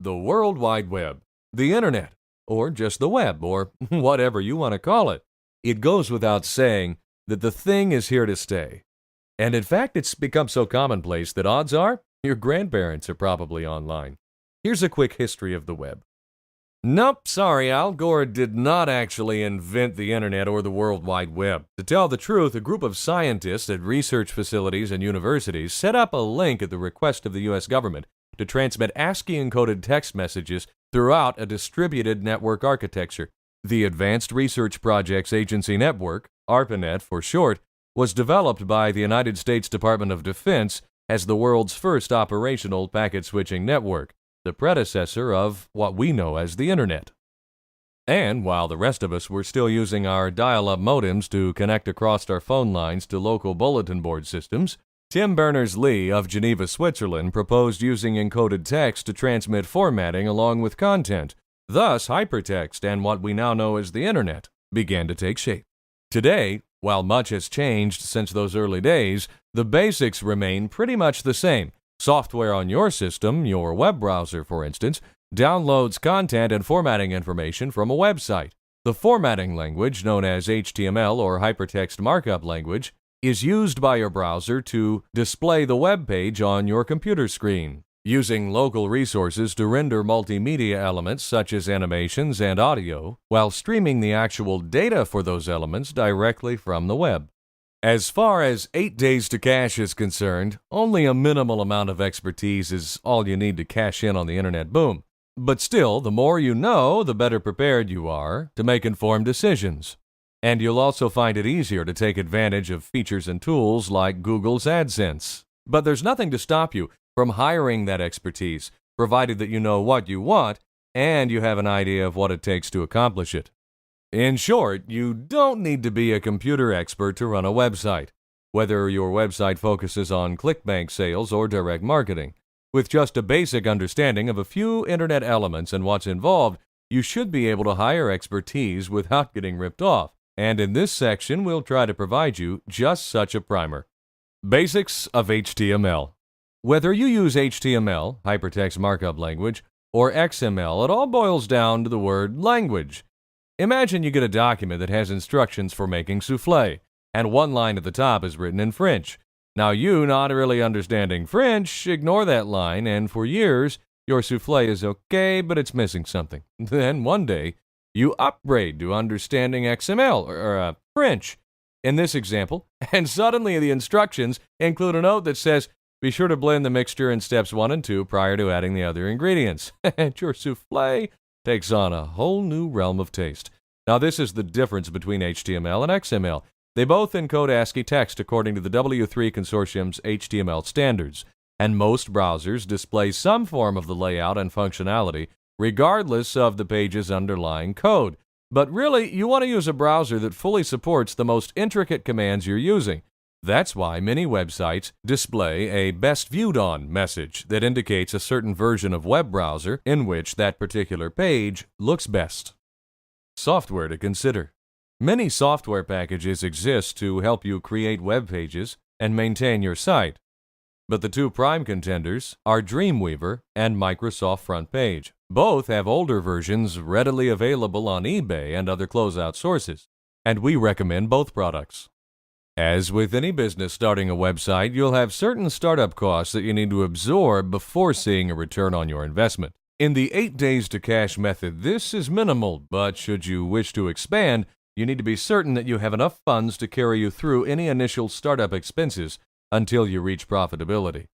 The World Wide Web, the Internet, or just the web, or whatever you want to call it. It goes without saying that the thing is here to stay. And in fact, it's become so commonplace that odds are your grandparents are probably online. Here's a quick history of the web. Nope, sorry, Al Gore did not actually invent the Internet or the World Wide Web. To tell the truth, a group of scientists at research facilities and universities set up a link at the request of the U.S. government to transmit ASCII-encoded text messages throughout a distributed network architecture. The Advanced Research Projects Agency Network, ARPANET for short, was developed by the United States Department of Defense as the world's first operational packet switching network, the predecessor of what we know as the Internet. And while the rest of us were still using our dial-up modems to connect across our phone lines to local bulletin board systems, Tim Berners-Lee of Geneva, Switzerland proposed using encoded text to transmit formatting along with content. Thus, hypertext and what we now know as the Internet began to take shape. Today, while much has changed since those early days, the basics remain pretty much the same. Software on your system, your web browser for instance, downloads content and formatting information from a website. The formatting language, known as HTML or Hypertext Markup Language, is used by your browser to display the web page on your computer screen, using local resources to render multimedia elements such as animations and audio, while streaming the actual data for those elements directly from the web. As far as 8 days to cache is concerned, only a minimal amount of expertise is all you need to cash in on the internet boom. But still, the more you know, the better prepared you are to make informed decisions. And you'll also find it easier to take advantage of features and tools like Google's AdSense. But there's nothing to stop you from hiring that expertise, provided that you know what you want and you have an idea of what it takes to accomplish it. In short, you don't need to be a computer expert to run a website, whether your website focuses on ClickBank sales or direct marketing. With just a basic understanding of a few internet elements and what's involved, you should be able to hire expertise without getting ripped off. And in this section, we'll try to provide you just such a primer. Basics of HTML. Whether you use HTML, Hypertext Markup Language, or XML, it all boils down to the word language. Imagine you get a document that has instructions for making souffle, and one line at the top is written in French. Now you, not really understanding French, ignore that line, and for years, your souffle is okay, but it's missing something. Then one day, you upgrade to understanding XML, or French, in this example, and suddenly the instructions include a note that says, be sure to blend the mixture in steps 1 and 2 prior to adding the other ingredients. And your souffle takes on a whole new realm of taste. Now this is the difference between HTML and XML. They both encode ASCII text according to the W3 Consortium's HTML standards, and most browsers display some form of the layout and functionality regardless of the page's underlying code. But really, you want to use a browser that fully supports the most intricate commands you're using. That's why many websites display a Best Viewed On message that indicates a certain version of web browser in which that particular page looks best. Software to consider. Many software packages exist to help you create web pages and maintain your site, but the two prime contenders are Dreamweaver and Microsoft FrontPage. Both have older versions readily available on eBay and other closeout sources, and we recommend both products. As with any business starting a website, you'll have certain startup costs that you need to absorb before seeing a return on your investment. In the 8 days to cash method, this is minimal, but should you wish to expand, you need to be certain that you have enough funds to carry you through any initial startup expenses until you reach profitability.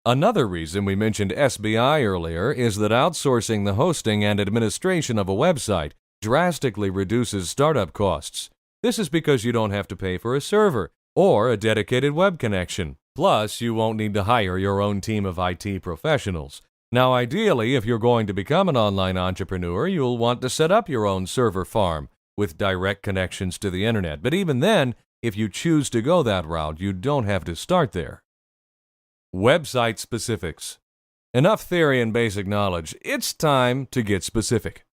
Another reason we mentioned SBI earlier is that outsourcing the hosting and administration of a website drastically reduces startup costs. This is because you don't have to pay for a server or a dedicated web connection. Plus, you won't need to hire your own team of IT professionals. Now, ideally, if you're going to become an online entrepreneur, you'll want to set up your own server farm with direct connections to the internet. But even then, if you choose to go that route, you don't have to start there. Website specifics. Enough theory and basic knowledge. It's time to get specific.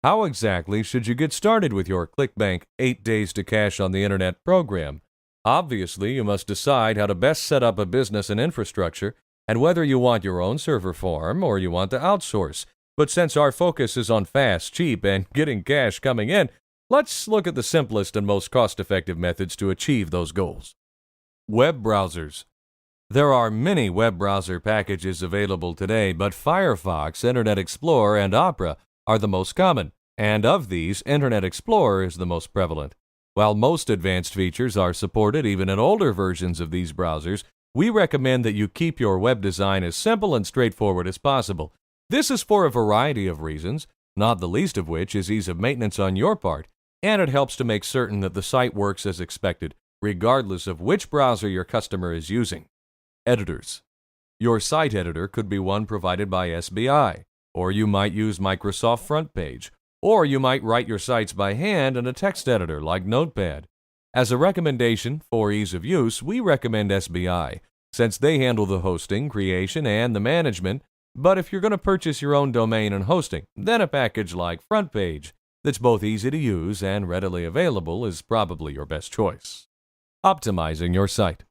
How exactly should you get started with your ClickBank 8 Days to Cash on the Internet program? Obviously, you must decide how to best set up a business and infrastructure, and whether you want your own server farm or you want to outsource. But since our focus is on fast, cheap, and getting cash coming in, let's look at the simplest and most cost-effective methods to achieve those goals. Web browsers. There are many web browser packages available today, but Firefox, Internet Explorer, and Opera are the most common, and of these, Internet Explorer is the most prevalent. While most advanced features are supported even in older versions of these browsers, we recommend that you keep your web design as simple and straightforward as possible. This is for a variety of reasons, not the least of which is ease of maintenance on your part, and it helps to make certain that the site works as expected, regardless of which browser your customer is using. Editors. Your site editor could be one provided by SBI, or you might use Microsoft FrontPage, or you might write your sites by hand in a text editor like Notepad. As a recommendation for ease of use, we recommend SBI, since they handle the hosting, creation, and the management. But if you're going to purchase your own domain and hosting, then a package like FrontPage that's both easy to use and readily available is probably your best choice. Optimizing your site.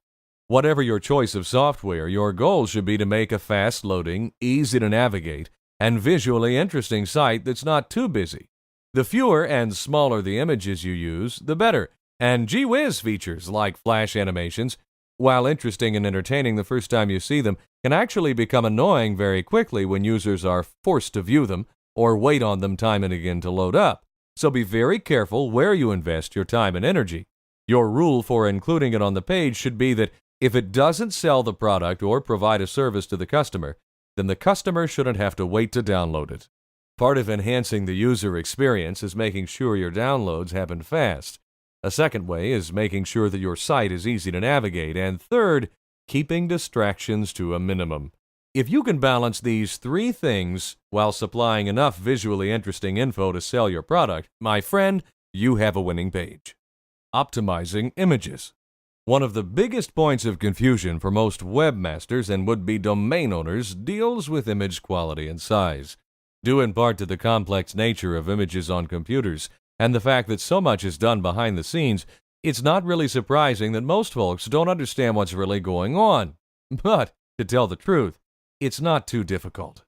Whatever your choice of software, your goal should be to make a fast-loading, easy-to-navigate, and visually interesting site that's not too busy. The fewer and smaller the images you use, the better, and gee whiz features like flash animations, while interesting and entertaining the first time you see them, can actually become annoying very quickly when users are forced to view them or wait on them time and again to load up. So be very careful where you invest your time and energy. Your rule for including it on the page should be that if it doesn't sell the product or provide a service to the customer, then the customer shouldn't have to wait to download it. Part of enhancing the user experience is making sure your downloads happen fast. A second way is making sure that your site is easy to navigate. And third, keeping distractions to a minimum. If you can balance these three things while supplying enough visually interesting info to sell your product, my friend, you have a winning page. Optimizing images. One of the biggest points of confusion for most webmasters and would-be domain owners deals with image quality and size, due in part to the complex nature of images on computers and the fact that so much is done behind the scenes. It's not really surprising that most folks don't understand what's really going on. But, to tell the truth, it's not too difficult.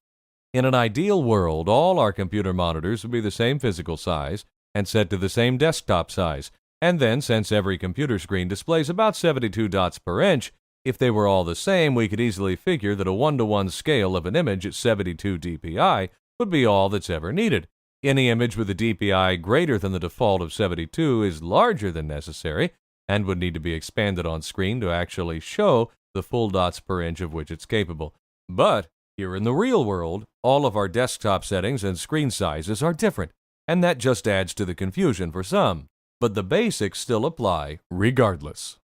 In an ideal world, all our computer monitors would be the same physical size and set to the same desktop size. And then, since every computer screen displays about 72 dots per inch, if they were all the same, we could easily figure that a 1-to-1 scale of an image at 72 dpi would be all that's ever needed. Any image with a DPI greater than the default of 72 is larger than necessary and would need to be expanded on screen to actually show the full dots per inch of which it's capable. But here in the real world, all of our desktop settings and screen sizes are different, and that just adds to the confusion for some. But the basics still apply regardless.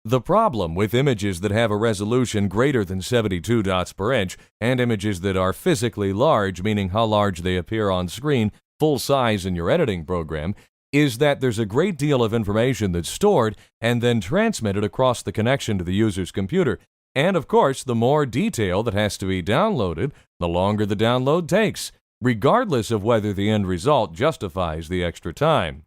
The problem with images that have a resolution greater than 72 dots per inch and images that are physically large, meaning how large they appear on screen, full size in your editing program, is that there's a great deal of information that's stored and then transmitted across the connection to the user's computer. And of course, the more detail that has to be downloaded, the longer the download takes, regardless of whether the end result justifies the extra time.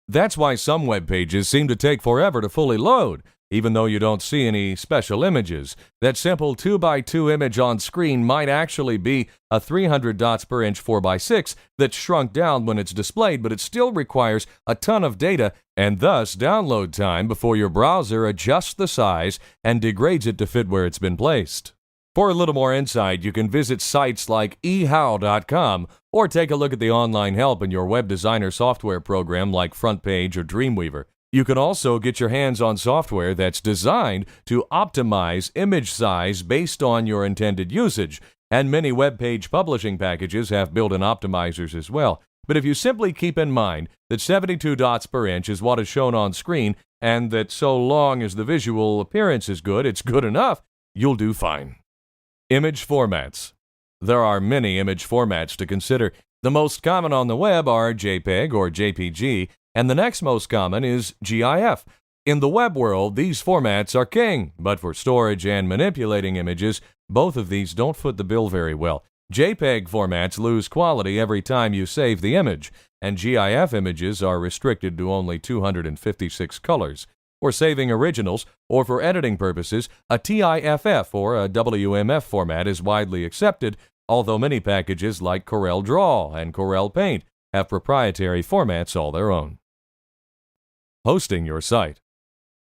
That's why some web pages seem to take forever to fully load, even though you don't see any special images. That simple 2x2 image on screen might actually be a 300 dots per inch 4x6 that's shrunk down when it's displayed, but it still requires a ton of data and thus download time before your browser adjusts the size and degrades it to fit where it's been placed. For a little more insight, you can visit sites like ehow.com or take a look at the online help in your web designer software program like FrontPage or Dreamweaver. You can also get your hands on software that's designed to optimize image size based on your intended usage, and many web page publishing packages have built-in optimizers as well. But if you simply keep in mind that 72 dots per inch is what is shown on screen, and that so long as the visual appearance is good, it's good enough, you'll do fine. Image formats. There are many image formats to consider. The most common on the web are JPEG or JPG, and the next most common is GIF. In the web world, these formats are king, but for storage and manipulating images, both of these don't foot the bill very well. JPEG formats lose quality every time you save the image, and GIF images are restricted to only 256 colors. For saving originals, or for editing purposes, a TIFF or a WMF format is widely accepted, although many packages like Corel Draw and Corel Paint have proprietary formats all their own. Hosting your site.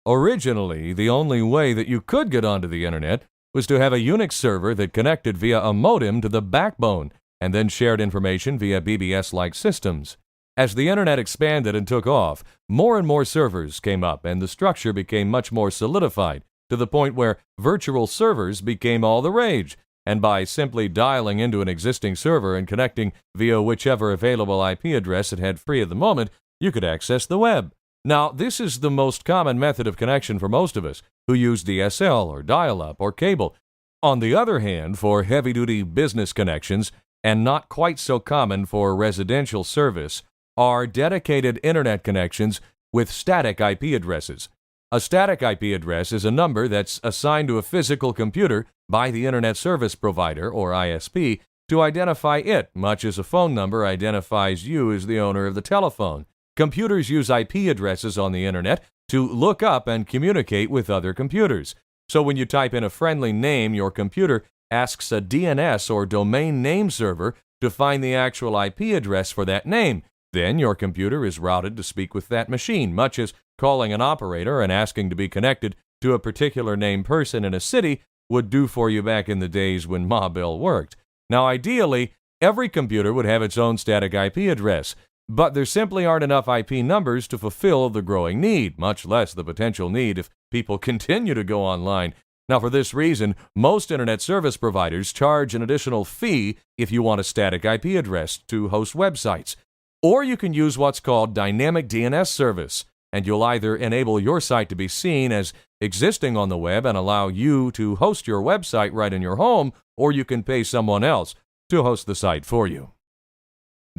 Originally, the only way that you could get onto the internet was to have a Unix server that connected via a modem to the backbone and then shared information via BBS-like systems. As the internet expanded and took off, more and more servers came up and the structure became much more solidified to the point where virtual servers became all the rage. And by simply dialing into an existing server and connecting via whichever available IP address it had free at the moment, you could access the web. Now, this is the most common method of connection for most of us who use DSL or dial-up or cable. On the other hand, for heavy-duty business connections, and not quite so common for residential service, are dedicated internet connections with static IP addresses. A static IP address is a number that's assigned to a physical computer by the Internet Service Provider, or ISP, to identify it, much as a phone number identifies you as the owner of the telephone. Computers use IP addresses on the Internet to look up and communicate with other computers. So when you type in a friendly name, your computer asks a DNS or domain name server to find the actual IP address for that name. Then your computer is routed to speak with that machine, much as calling an operator and asking to be connected to a particular named person in a city would do for you back in the days when Ma Bell worked. Now, ideally, every computer would have its own static IP address, but there simply aren't enough IP numbers to fulfill the growing need, much less the potential need if people continue to go online. Now, for this reason, most internet service providers charge an additional fee if you want a static IP address to host websites. Or you can use what's called dynamic DNS service, and you'll either enable your site to be seen as existing on the web and allow you to host your website right in your home, or you can pay someone else to host the site for you.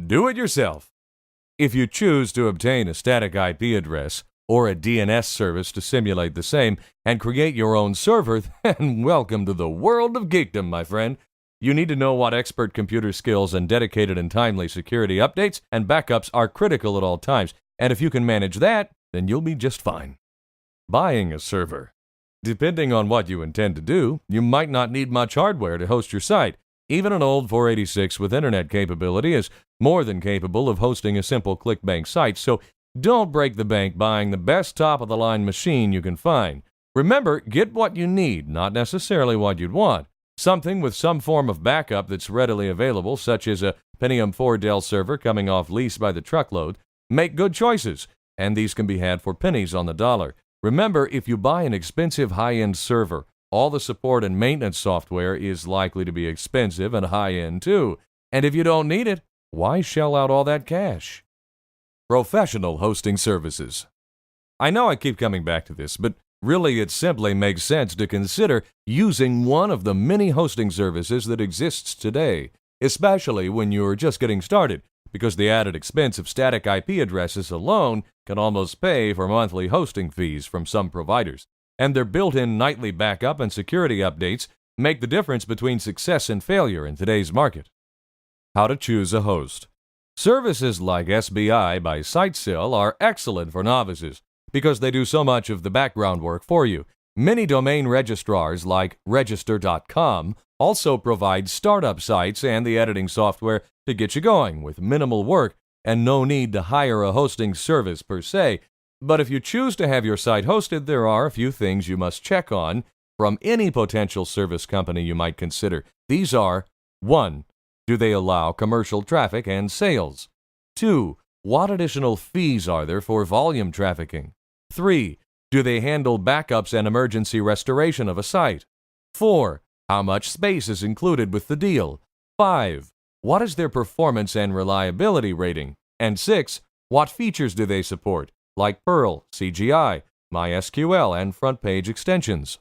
Do it yourself. If you choose to obtain a static IP address or a DNS service to simulate the same and create your own server, then welcome to the world of geekdom, my friend. You need to know what expert computer skills and dedicated and timely security updates and backups are critical at all times, and if you can manage that, then you'll be just fine. Buying a server. Depending on what you intend to do, you might not need much hardware to host your site. Even an old 486 with internet capability is more than capable of hosting a simple ClickBank site, so don't break the bank buying the best top-of-the-line machine you can find. Remember, get what you need, not necessarily what you'd want. Something with some form of backup that's readily available, such as a Pentium 4 Dell server coming off lease by the truckload. Make good choices, and these can be had for pennies on the dollar. Remember, if you buy an expensive high-end server, all the support and maintenance software is likely to be expensive and high-end too. And if you don't need it, why shell out all that cash? Professional hosting services. I know I keep coming back to this, but really it simply makes sense to consider using one of the many hosting services that exists today, especially when you're just getting started, because the added expense of static IP addresses alone can almost pay for monthly hosting fees from some providers. And their built-in nightly backup and security updates make the difference between success and failure in today's market. How to choose a host. Services like SBI by SiteSell are excellent for novices because they do so much of the background work for you. Many domain registrars like Register.com also provide startup sites and the editing software to get you going with minimal work and no need to hire a hosting service per se. But if you choose to have your site hosted, there are a few things you must check on from any potential service company you might consider. These are: 1. Do they allow commercial traffic and sales? 2. What additional fees are there for volume trafficking? 3. Do they handle backups and emergency restoration of a site? 4. How much space is included with the deal? 5. What is their performance and reliability rating? And 6. What features do they support, like Perl, CGI, MySQL, and front page extensions?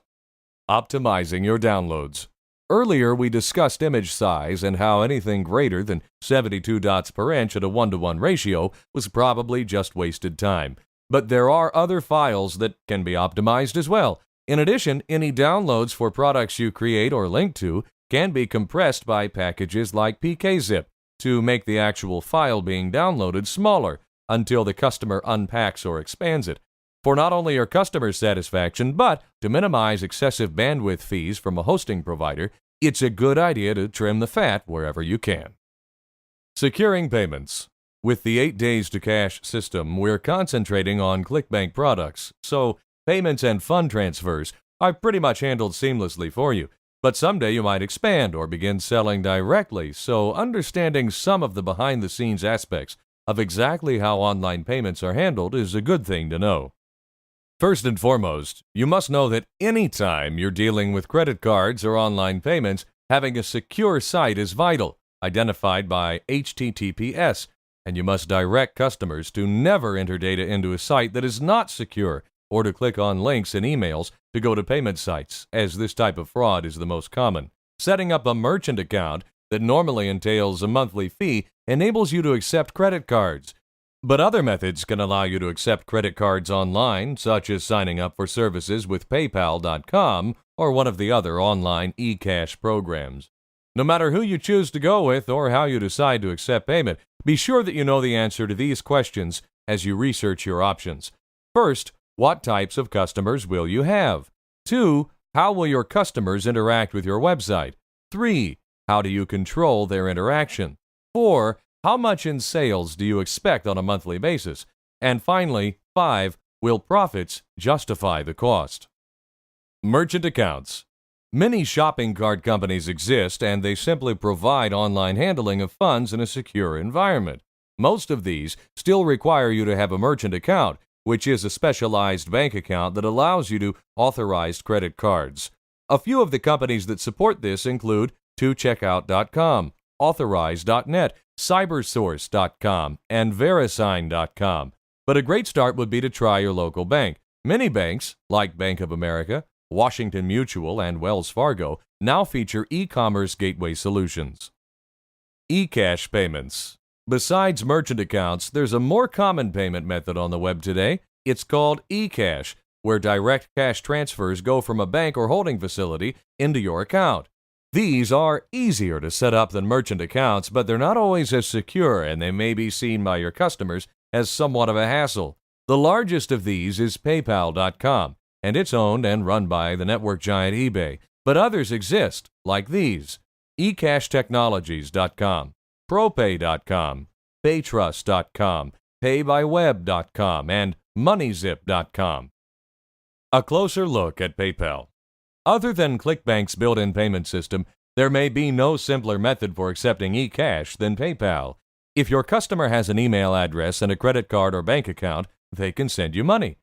Optimizing your downloads. Earlier, we discussed image size and how anything greater than 72 dots per inch at a 1-to-1 ratio was probably just wasted time. But there are other files that can be optimized as well. In addition, any downloads for products you create or link to can be compressed by packages like PKZip to make the actual file being downloaded smaller until the customer unpacks or expands it. For not only your customer satisfaction, but to minimize excessive bandwidth fees from a hosting provider, It's a good idea to trim the fat wherever you can. Securing payments. With the 8 days to cash system, we're concentrating on ClickBank products, so payments and fund transfers are pretty much handled seamlessly for you. But someday you might expand or begin selling directly, so understanding some of the behind-the-scenes aspects of exactly how online payments are handled is a good thing to know. First and foremost, you must know that anytime you're dealing with credit cards or online payments, having a secure site is vital, identified by HTTPS, and you must direct customers to never enter data into a site that is not secure or to click on links in emails to go to payment sites, as this type of fraud is the most common. Setting up a merchant account that normally entails a monthly fee enables you to accept credit cards. But other methods can allow you to accept credit cards online, such as signing up for services with PayPal.com or one of the other online eCash programs. No matter who you choose to go with or how you decide to accept payment, be sure that you know the answer to these questions as you research your options. First, what types of customers will you have? 2, how will your customers interact with your website? 3, how do you control their interaction? 4, how much in sales do you expect on a monthly basis? And finally, 5, will profits justify the cost? Merchant accounts. Many shopping cart companies exist, and they simply provide online handling of funds in a secure environment. Most of these still require you to have a merchant account, which is a specialized bank account that allows you to authorize credit cards. A few of the companies that support this include 2checkout.com, Authorize.net, Cybersource.com, and Verisign.com. But a great start would be to try your local bank. Many banks, like Bank of America, Washington Mutual, and Wells Fargo, now feature e-commerce gateway solutions. eCash payments. Besides merchant accounts, there's a more common payment method on the web today. It's called eCash, where direct cash transfers go from a bank or holding facility into your account. These are easier to set up than merchant accounts, but they're not always as secure, and they may be seen by your customers as somewhat of a hassle. The largest of these is PayPal.com, and it's owned and run by the network giant eBay. But others exist, like these: eCashTechnologies.com, ProPay.com, PayTrust.com, PayByWeb.com, and MoneyZip.com. A closer look at PayPal. Other than ClickBank's built-in payment system, there may be no simpler method for accepting eCash than PayPal. If your customer has an email address and a credit card or bank account, they can send you money.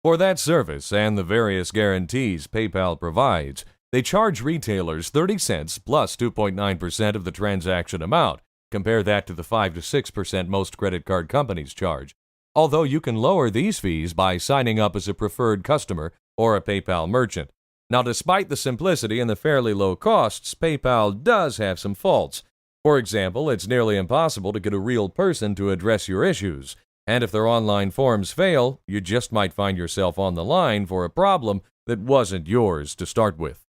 For that service and the various guarantees PayPal provides, they charge retailers 30 cents plus 2.9% of the transaction amount. Compare that to the 5 to 6% most credit card companies charge. Although you can lower these fees by signing up as a preferred customer or a PayPal merchant. Now, despite the simplicity and the fairly low costs, PayPal does have some faults. For example, it's nearly impossible to get a real person to address your issues. And if their online forms fail, you just might find yourself on the line for a problem that wasn't yours to start with.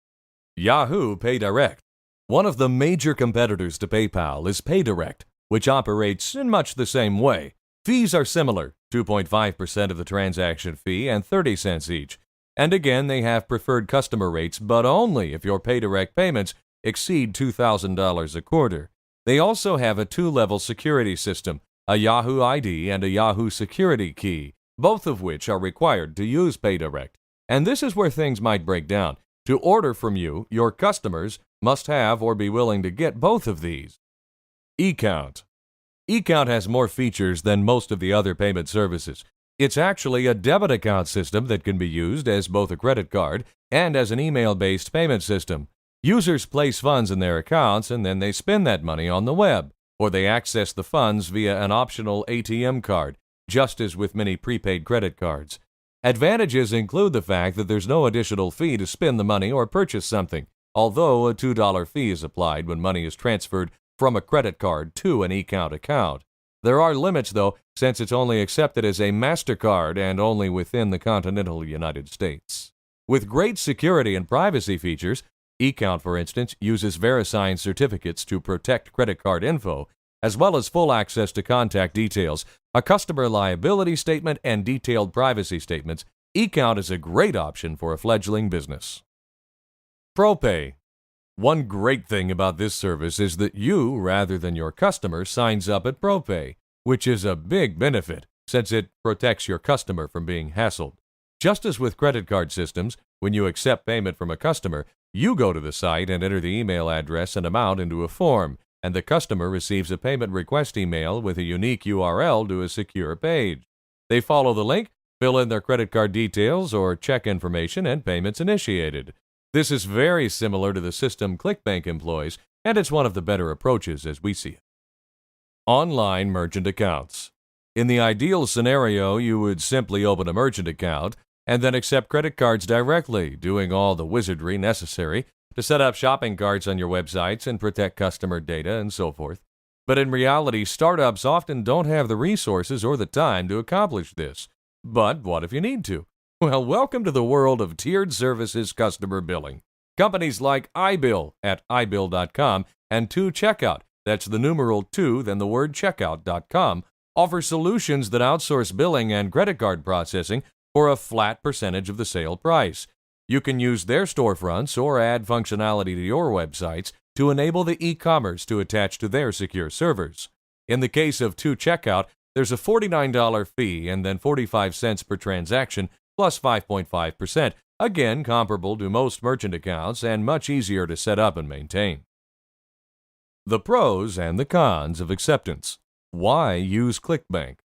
Yahoo PayDirect. One of the major competitors to PayPal is PayDirect, which operates in much the same way. Fees are similar, 2.5% of the transaction fee and 30 cents each. And again, they have preferred customer rates, but only if your PayDirect payments exceed $2,000 a quarter. They also have a 2-level security system, a Yahoo ID and a Yahoo security key, both of which are required to use PayDirect. And this is where things might break down. To order from you, your customers must have or be willing to get both of these. eCount. eCount has more features than most of the other payment services. It's actually a debit account system that can be used as both a credit card and as an email-based payment system. Users place funds in their accounts and then they spend that money on the web, or they access the funds via an optional ATM card, just as with many prepaid credit cards. Advantages include the fact that there's no additional fee to spend the money or purchase something, although a $2 fee is applied when money is transferred from a credit card to an eCount account. There are limits, though, since it's only accepted as a MasterCard and only within the continental United States. With great security and privacy features, eCount, for instance, uses Verisign certificates to protect credit card info, as well as full access to contact details, a customer liability statement, and detailed privacy statements. eCount is a great option for a fledgling business. ProPay. One great thing about this service is that you, rather than your customer, signs up at ProPay, which is a big benefit since it protects your customer from being hassled. Just as with credit card systems, when you accept payment from a customer, you go to the site and enter the email address and amount into a form, and the customer receives a payment request email with a unique URL to a secure page. They follow the link, fill in their credit card details or check information, and payments initiated. This is very similar to the system ClickBank employs, and it's one of the better approaches as we see it. Online merchant accounts. In the ideal scenario, you would simply open a merchant account and then accept credit cards directly, doing all the wizardry necessary to set up shopping carts on your websites and protect customer data and so forth. But in reality, startups often don't have the resources or the time to accomplish this. But what if you need to? Well, welcome to the world of tiered services customer billing. Companies like iBill at iBill.com and 2Checkout, that's the numeral 2 then the word checkout.com, offer solutions that outsource billing and credit card processing for a flat percentage of the sale price. You can use their storefronts or add functionality to your websites to enable the e-commerce to attach to their secure servers. In the case of 2Checkout, there's a $49 fee and then 45 cents per transaction plus 5.5%, again comparable to most merchant accounts and much easier to set up and maintain. The pros and the cons of acceptance. Why use ClickBank?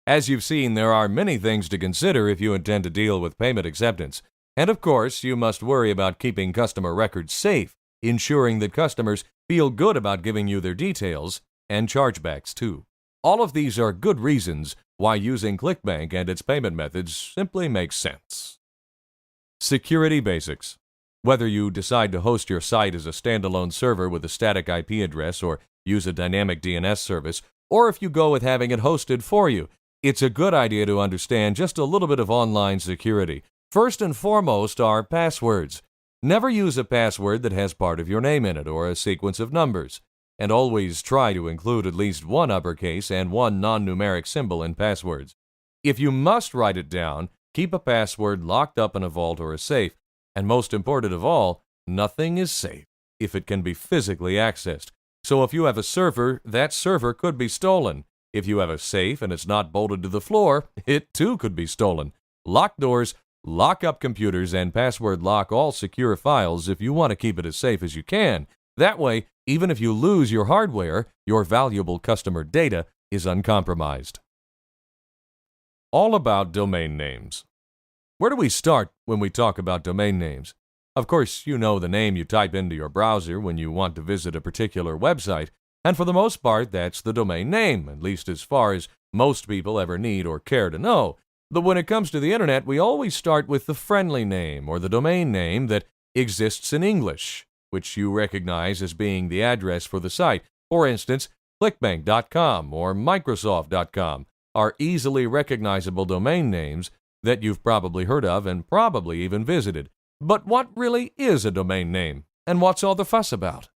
As you've seen, there are many things to consider if you intend to deal with payment acceptance. And of course, you must worry about keeping customer records safe, ensuring that customers feel good about giving you their details, and chargebacks too. All of these are good reasons why using ClickBank and its payment methods simply makes sense. Security basics. Whether you decide to host your site as a standalone server with a static IP address or use a dynamic DNS service, or if you go with having it hosted for you, it's a good idea to understand just a little bit of online security. First and foremost are passwords. Never use a password that has part of your name in it or a sequence of numbers. And always try to include at least one uppercase and one non-numeric symbol in passwords. If you must write it down, keep a password locked up in a vault or a safe. And most important of all, nothing is safe if it can be physically accessed. So if you have a server, that server could be stolen. If you have a safe and it's not bolted to the floor, it too could be stolen. Lock doors, lock up computers, and password lock all secure files if you want to keep it as safe as you can. That way, even if you lose your hardware, your valuable customer data is uncompromised. All about domain names. Where do we start when we talk about domain names? Of course, you know the name you type into your browser when you want to visit a particular website, and for the most part, that's the domain name, at least as far as most people ever need or care to know. But when it comes to the internet, we always start with the friendly name or the domain name that exists in English, which you recognize as being the address for the site. For instance, clickbank.com or microsoft.com are easily recognizable domain names that you've probably heard of and probably even visited. But what really is a domain name, and what's all the fuss about?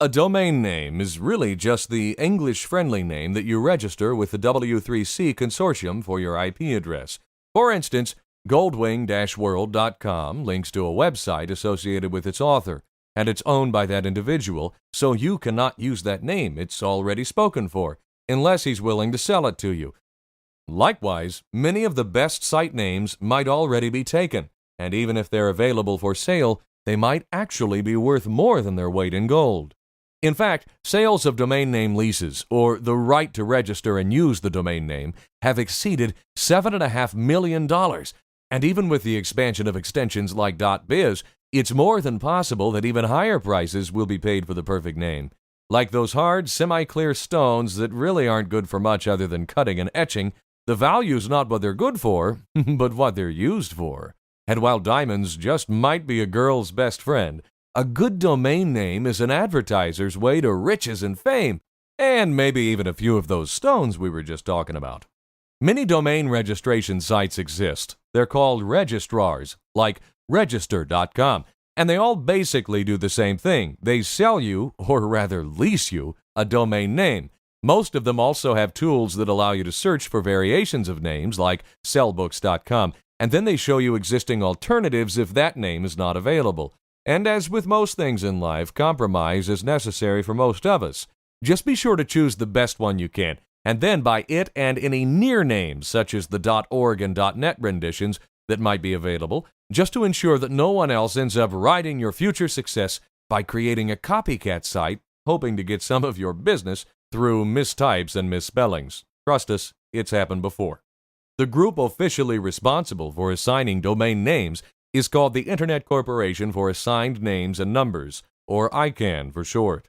A domain name is really just the English-friendly name that you register with the W3C consortium for your IP address. For instance, goldwing-world.com links to a website associated with its author, and it's owned by that individual, so you cannot use that name. It's already spoken for, unless he's willing to sell it to you. Likewise, many of the best site names might already be taken, and even if they're available for sale, they might actually be worth more than their weight in gold. In fact, sales of domain name leases, or the right to register and use the domain name, have exceeded $7.5 million. And even with the expansion of extensions like .biz, it's more than possible that even higher prices will be paid for the perfect name. Like those hard, semi-clear stones that really aren't good for much other than cutting and etching, the value's not what they're good for, but what they're used for. And while diamonds just might be a girl's best friend, a good domain name is an advertiser's way to riches and fame, and maybe even a few of those stones we were just talking about. Many domain registration sites exist. They're called registrars, like Register.com, and they all basically do the same thing. They sell you, or rather lease you, a domain name. Most of them also have tools that allow you to search for variations of names, like Sellbooks.com, and then they show you existing alternatives if that name is not available. And as with most things in life, compromise is necessary for most of us. Just be sure to choose the best one you can, and then buy it and any near names such as the .org and .net renditions that might be available, just to ensure that no one else ends up riding your future success by creating a copycat site hoping to get some of your business through mistypes and misspellings. Trust us, it's happened before. The group officially responsible for assigning domain names is called the Internet Corporation for Assigned Names and Numbers, or ICANN for short.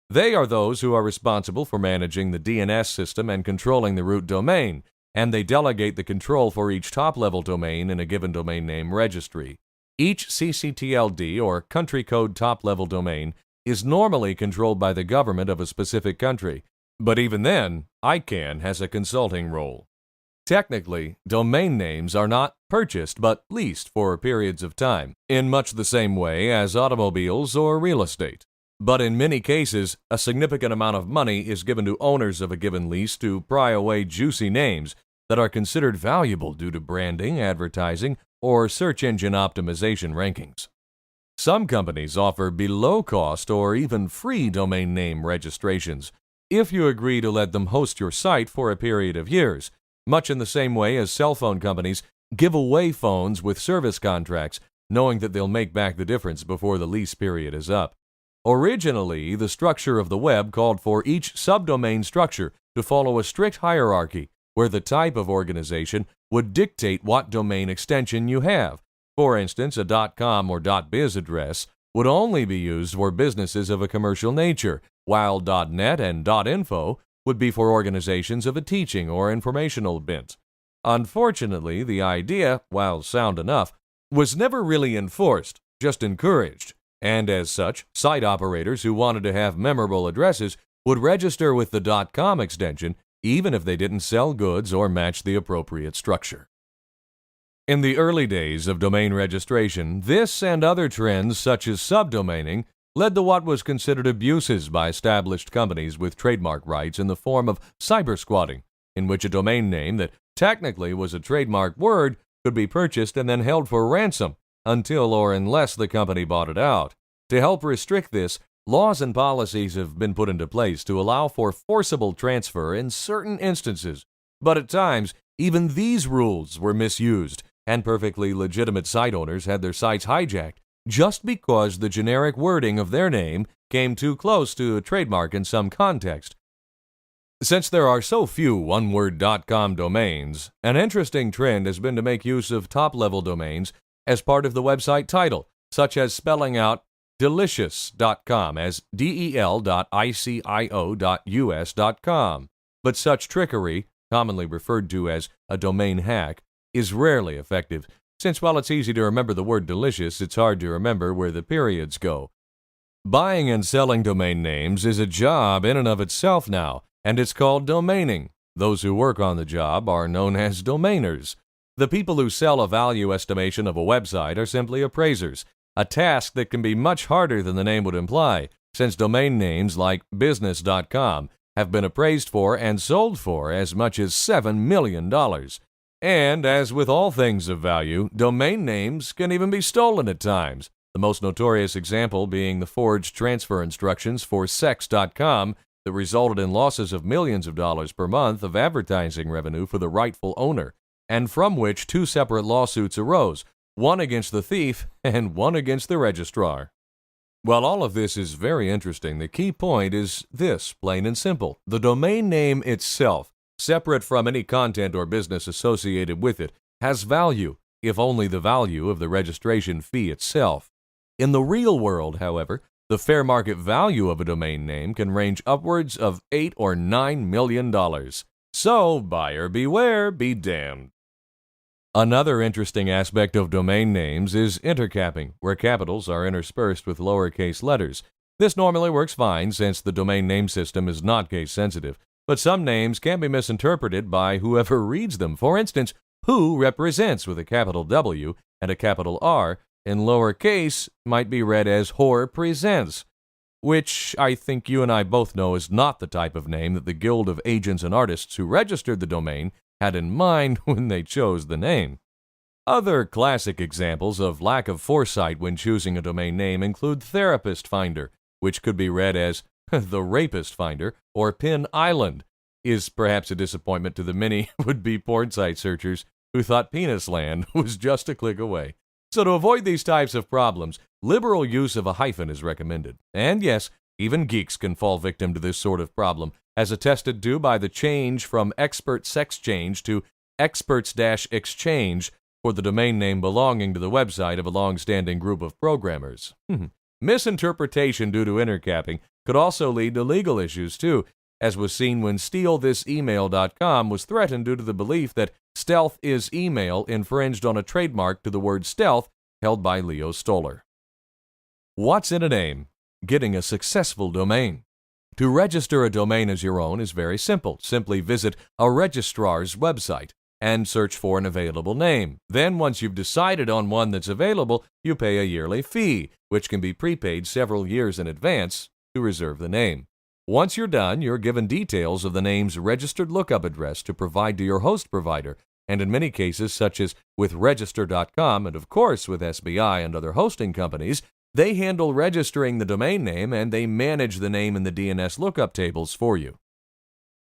They are those who are responsible for managing the DNS system and controlling the root domain, and they delegate the control for each top-level domain in a given domain name registry. Each CCTLD, or country code top-level domain, is normally controlled by the government of a specific country, but even then, ICANN has a consulting role. Technically, domain names are not purchased but leased for periods of time, in much the same way as automobiles or real estate. But in many cases, a significant amount of money is given to owners of a given lease to pry away juicy names that are considered valuable due to branding, advertising, or search engine optimization rankings. Some companies offer below-cost or even free domain name registrations if you agree to let them host your site for a period of years, much in the same way as cell phone companies give away phones with service contracts, knowing that they'll make back the difference before the lease period is up. Originally, the structure of the web called for each subdomain structure to follow a strict hierarchy, where the type of organization would dictate what domain extension you have. For instance, a .com or .biz address would only be used for businesses of a commercial nature, while .net and .info would be for organizations of a teaching or informational bent. Unfortunately, the idea, while sound enough, was never really enforced, just encouraged, and as such, site operators who wanted to have memorable addresses would register with the .com extension even if they didn't sell goods or match the appropriate structure. In the early days of domain registration, this and other trends such as subdomaining led to what was considered abuses by established companies with trademark rights in the form of cybersquatting, in which a domain name that technically was a trademark word could be purchased and then held for ransom until or unless the company bought it out. To help restrict this, laws and policies have been put into place to allow for forcible transfer in certain instances, but at times, even these rules were misused, and perfectly legitimate site owners had their sites hijacked just because the generic wording of their name came too close to a trademark in some context. Since there are so few one-word.com domains, an interesting trend has been to make use of top-level domains as part of the website title, such as spelling out delicious.com as del.icio.us.com. But such trickery, commonly referred to as a domain hack, is rarely effective, since while it's easy to remember the word delicious, it's hard to remember where the periods go. Buying and selling domain names is a job in and of itself now, and it's called domaining. Those who work on the job are known as domainers. The people who sell a value estimation of a website are simply appraisers, a task that can be much harder than the name would imply, since domain names like business.com have been appraised for and sold for as much as $7 million. And as with all things of value, domain names can even be stolen at times, the most notorious example being the forged transfer instructions for sex.com that resulted in losses of millions of dollars per month of advertising revenue for the rightful owner, and from which two separate lawsuits arose, one against the thief and one against the registrar. While all of this is very interesting, the key point is this, plain and simple. The domain name itself, separate from any content or business associated with it, has value, if only the value of the registration fee itself. In the real world, however, the fair market value of a domain name can range upwards of $8 or $9 million. So, buyer beware, be damned. Another interesting aspect of domain names is intercapping, where capitals are interspersed with lowercase letters. This normally works fine since the domain name system is not case sensitive, but some names can be misinterpreted by whoever reads them. For instance, who represents with a capital W and a capital R in lowercase might be read as whore presents, which I think you and I both know is not the type of name that the Guild of Agents and Artists who registered the domain had in mind when they chose the name. Other classic examples of lack of foresight when choosing a domain name include Therapist Finder, which could be read as The Rapist Finder, or Pin Island, is perhaps a disappointment to the many would-be porn site searchers who thought Penis Land was just a click away. So to avoid these types of problems, liberal use of a hyphen is recommended. And yes, even geeks can fall victim to this sort of problem, as attested to by the change from Expert Sex Change to Experts-Exchange for the domain name belonging to the website of a long-standing group of programmers. Misinterpretation due to intercapping could also lead to legal issues too, as was seen when StealThisEmail.com was threatened due to the belief that Stealth is Email infringed on a trademark to the word stealth held by Leo Stoller. What's in a name? Getting a successful domain. To register a domain as your own is very simple. Simply visit a registrar's website and search for an available name. Then, once you've decided on one that's available, you pay a yearly fee, which can be prepaid several years in advance to reserve the name. Once you're done, you're given details of the name's registered lookup address to provide to your host provider, and in many cases, such as with Register.com and of course with SBI and other hosting companies, they handle registering the domain name and they manage the name in the DNS lookup tables for you.